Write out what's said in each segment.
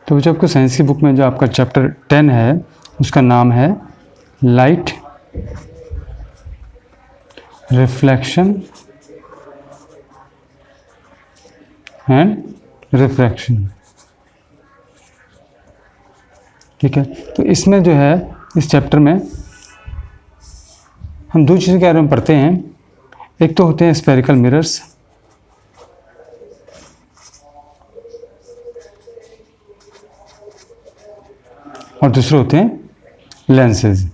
तो जो आपको साइंस की बुक में जो आपका चैप्टर 10 है उसका नाम है लाइट रिफ्लेक्शन एंड रिफ्रैक्शन। ठीक है, तो इसमें जो है इस चैप्टर में हम दो चीज़ों के बारे में पढ़ते हैं। एक तो होते हैं स्फेरिकल मिरर्स और दूसरे होते हैं लेंसेज।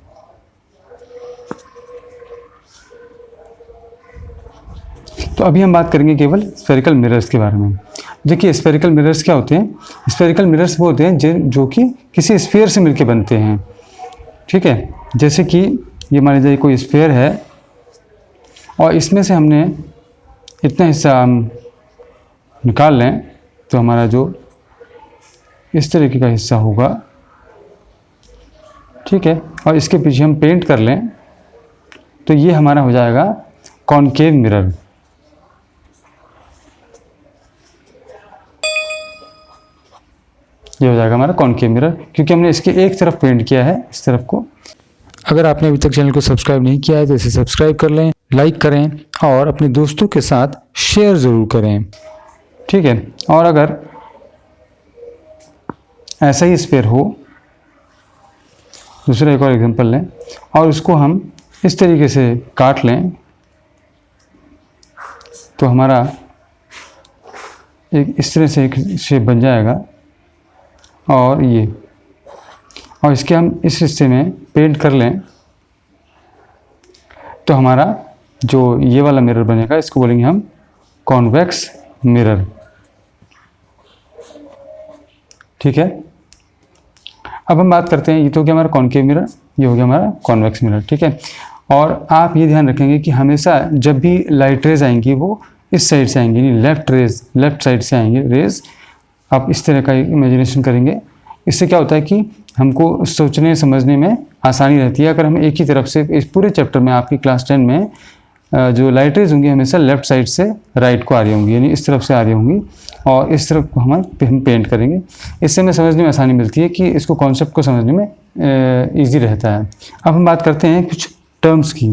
तो अभी हम बात करेंगे केवल स्फेरिकल मिरर्स के बारे में। देखिए स्फेरिकल मिरर्स क्या होते हैं। स्फेरिकल मिरर्स वो होते हैं जो कि किसी स्फीयर से मिलकर बनते हैं। ठीक है, जैसे कि ये मान लीजिए कोई स्फीयर है और इसमें से हमने इतना हिस्सा हम निकाल लें तो हमारा जो इस तरीके का हिस्सा होगा, ठीक है, और इसके पीछे हम पेंट कर लें तो ये हमारा हो जाएगा कॉनकेव मिरर। ये हो जाएगा हमारा कॉनकेव मिरर, क्योंकि हमने इसके एक तरफ पेंट किया है, इस तरफ को। अगर आपने अभी तक चैनल को सब्सक्राइब नहीं किया है तो इसे सब्सक्राइब कर लें, लाइक करें और अपने दोस्तों के साथ शेयर ज़रूर करें। ठीक है, और अगर ऐसा ही स्फीयर हो, दूसरा एक और एग्जांपल लें और उसको हम इस तरीके से काट लें तो हमारा एक इस तरह से एक शेप बन जाएगा। और ये और इसके हम इस हिस्से में पेंट कर लें तो हमारा जो ये वाला मिरर बनेगा इसको बोलेंगे हम कॉन्वेक्स मिरर। ठीक है, अब हम बात करते हैं, ये तो हो गया हमारा कॉनकेव मिरर, ये हो गया हमारा कॉन्वेक्स मिरर। ठीक है, और आप ये ध्यान रखेंगे कि हमेशा जब भी लाइट रेज आएंगी वो इस साइड से आएंगी, नहीं लेफ्ट साइड से आएंगे रेज। आप इस तरह का इमेजिनेशन करेंगे, इससे क्या होता है कि हमको सोचने समझने में आसानी रहती है। अगर हम एक ही तरफ से इस पूरे चैप्टर में आपकी क्लास 10 में जो लाइट रेज होंगी हमेशा लेफ्ट साइड से राइट को आ रही होंगी, यानी इस तरफ से आ रही होंगी और इस तरफ को हम पेंट करेंगे। इससे हमें समझने में आसानी मिलती है कि इसको कॉन्सेप्ट को समझने में ईजी रहता है। अब हम बात करते हैं कुछ टर्म्स की,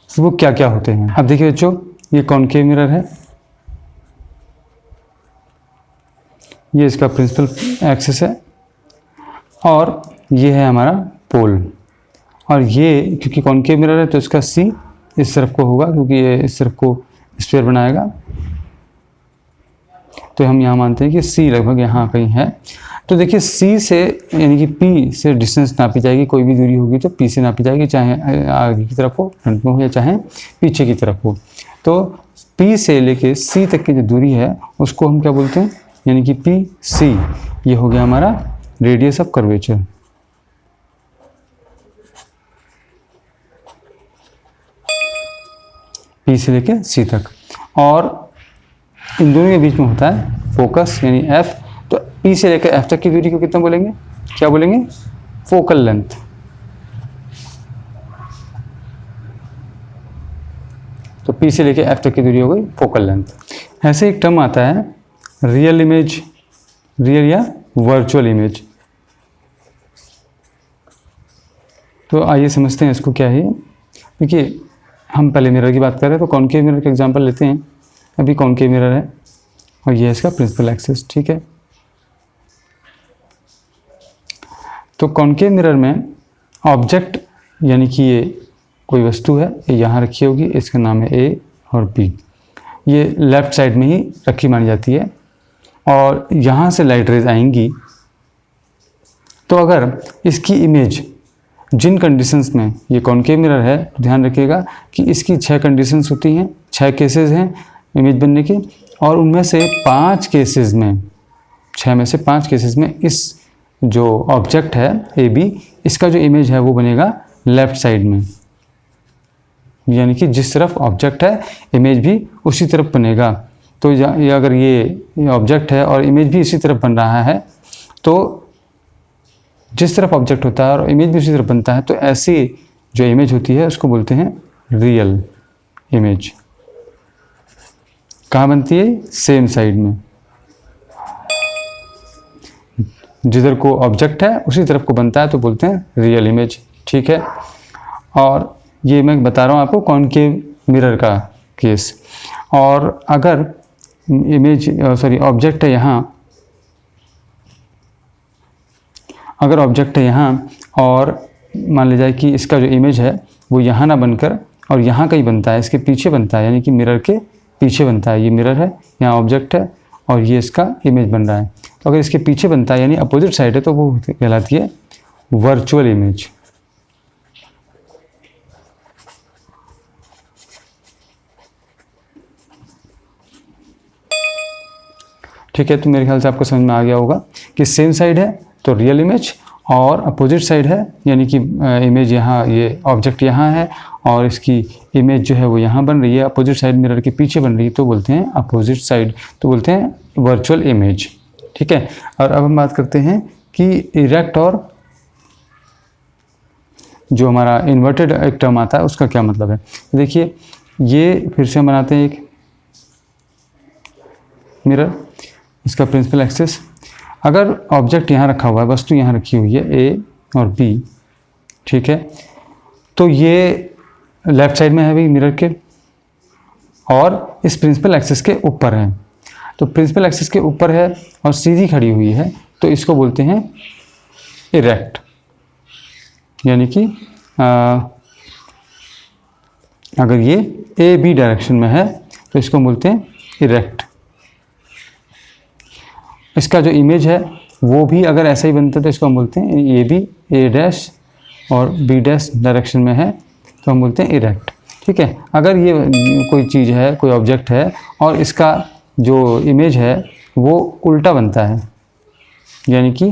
वो क्या क्या होते हैं। अब देखिए बच्चों, ये कॉनकेव मिरर है, ये इसका प्रिंसिपल एक्सिस है और ये है हमारा पोल। और ये क्योंकि कॉनकेव मिरर है तो इसका सी इस तरफ को होगा, क्योंकि ये इस तरफ को स्फीयर बनाएगा। तो हम यहाँ मानते हैं कि सी लगभग यहाँ कहीं है। तो देखिए सी से यानी कि पी से डिस्टेंस नापी जाएगी, कोई भी दूरी होगी तो पी से नापी जाएगी, चाहे आगे की तरफ हो, फ्रंट में हो, या चाहे पीछे की तरफ हो। तो पी से लेके सी तक की जो दूरी है उसको हम क्या बोलते हैं, यानी कि पी सी, ये हो गया हमारा रेडियस ऑफ कर्वेचर। पी से लेके सी तक, और इन दोनों के बीच में होता है फोकस यानी एफ। तो पी से लेकर एफ तक की दूरी को कितना बोलेंगे, क्या बोलेंगे, फोकल लेंथ। तो पी से लेकर एफ तक की दूरी हो गई फोकल लेंथ। ऐसे एक टर्म आता है रियल इमेज, रियल या वर्चुअल इमेज। तो आइए समझते हैं इसको क्या है। देखिए हम पहले मिरर की बात कर रहे हैं, तो कॉनकेव मिरर का एग्जांपल लेते हैं। अभी कॉनकेव मिरर है और ये है इसका प्रिंसिपल एक्सिस। ठीक है, तो कॉनकेव मिरर में ऑब्जेक्ट यानी कि ये कोई वस्तु है, ये यहाँ रखी होगी, इसका नाम है ए और बी। ये लेफ्ट साइड में ही रखी मानी जाती है और यहाँ से लाइट रेज आएंगी। तो अगर इसकी इमेज जिन कंडीशंस में ये कॉनकेव मिरर है, तो ध्यान रखिएगा कि इसकी 6 कंडीशंस होती हैं, 6 केसेस हैं इमेज बनने के, और उनमें से 5 केसेस में, 6 में से 5 केसेस में इस जो ऑब्जेक्ट है ए बी, इसका जो इमेज है वो बनेगा लेफ्ट साइड में, यानी कि जिस तरफ ऑब्जेक्ट है इमेज भी उसी तरफ बनेगा। तो अगर ये ऑब्जेक्ट है और इमेज भी इसी तरफ बन रहा है, तो जिस तरफ ऑब्जेक्ट होता है और इमेज भी उसी तरफ बनता है, तो ऐसी जो इमेज होती है उसको बोलते हैं रियल इमेज। कहाँ बनती है, सेम साइड में। जिधर को ऑब्जेक्ट है उसी तरफ को बनता है तो बोलते हैं रियल इमेज। ठीक है, और ये मैं बता रहा हूँ आपको कॉनकेव मिरर का केस। और अगर ऑब्जेक्ट है यहाँ, अगर ऑब्जेक्ट है यहाँ और मान लिया जाए कि इसका जो इमेज है वो यहाँ ना बनकर और यहाँ कहीं बनता है, इसके पीछे बनता है, यानी कि मिरर के पीछे बनता है। ये मिरर है, यहाँ ऑब्जेक्ट है और ये इसका इमेज बन रहा है। तो अगर इसके पीछे बनता है यानी अपोजिट साइड है तो वो कहलाती है वर्चुअल इमेज। ठीक है, तो मेरे ख्याल से आपको समझ में आ गया होगा कि सेम साइड है तो रियल इमेज और अपोजिट साइड है यानी कि इमेज यहाँ, ये ऑब्जेक्ट यहाँ है और इसकी इमेज जो है वो यहाँ बन रही है, अपोजिट साइड मिरर के पीछे बन रही है तो बोलते हैं अपोजिट साइड, तो बोलते हैं वर्चुअल इमेज। ठीक है, और अब हम बात करते हैं कि इरेक्ट और जो हमारा इन्वर्टेड एक टर्म आता है उसका क्या मतलब है। देखिए, ये फिर से हम बनाते हैं एक मिरर, इसका प्रिंसिपल एक्सिस। अगर ऑब्जेक्ट यहाँ रखा हुआ है, वस्तु यहाँ रखी हुई है ए और बी, ठीक है, तो ये लेफ्ट साइड में है भाई मिरर के और इस प्रिंसिपल एक्सिस के ऊपर है। तो प्रिंसिपल एक्सिस के ऊपर है और सीधी खड़ी हुई है तो इसको बोलते हैं इरेक्ट, यानी कि अगर ये ए बी डायरेक्शन में है तो इसको बोलते हैं इरेक्ट। इसका जो इमेज है वो भी अगर ऐसा ही बनता है तो इसको हम बोलते हैं ये भी ए डैश और बी डैश डायरेक्शन में है तो हम बोलते हैं इरेक्ट। ठीक है, अगर ये कोई चीज़ है, कोई ऑब्जेक्ट है और इसका जो इमेज है वो उल्टा बनता है, यानी कि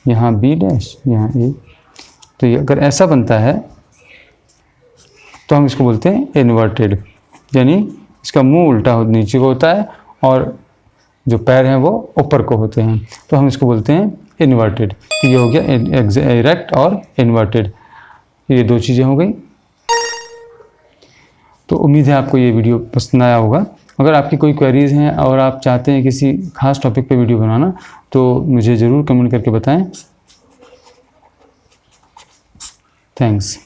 यहाँ बी डैश यहाँ ए, तो ये अगर ऐसा बनता है तो हम इसको बोलते हैं इन्वर्टेड, यानी इसका मुंह उल्टा नीचे को होता है और जो पैर हैं वो ऊपर को होते हैं तो हम इसको बोलते हैं इन्वर्टेड। ये हो गया इरेक्ट और इन्वर्टेड, ये दो चीज़ें हो गई। तो उम्मीद है आपको ये वीडियो पसंद आया होगा। अगर आपकी कोई क्वेरीज़ हैं और आप चाहते हैं किसी खास टॉपिक पे वीडियो बनाना तो मुझे ज़रूर कमेंट करके बताएं। थैंक्स।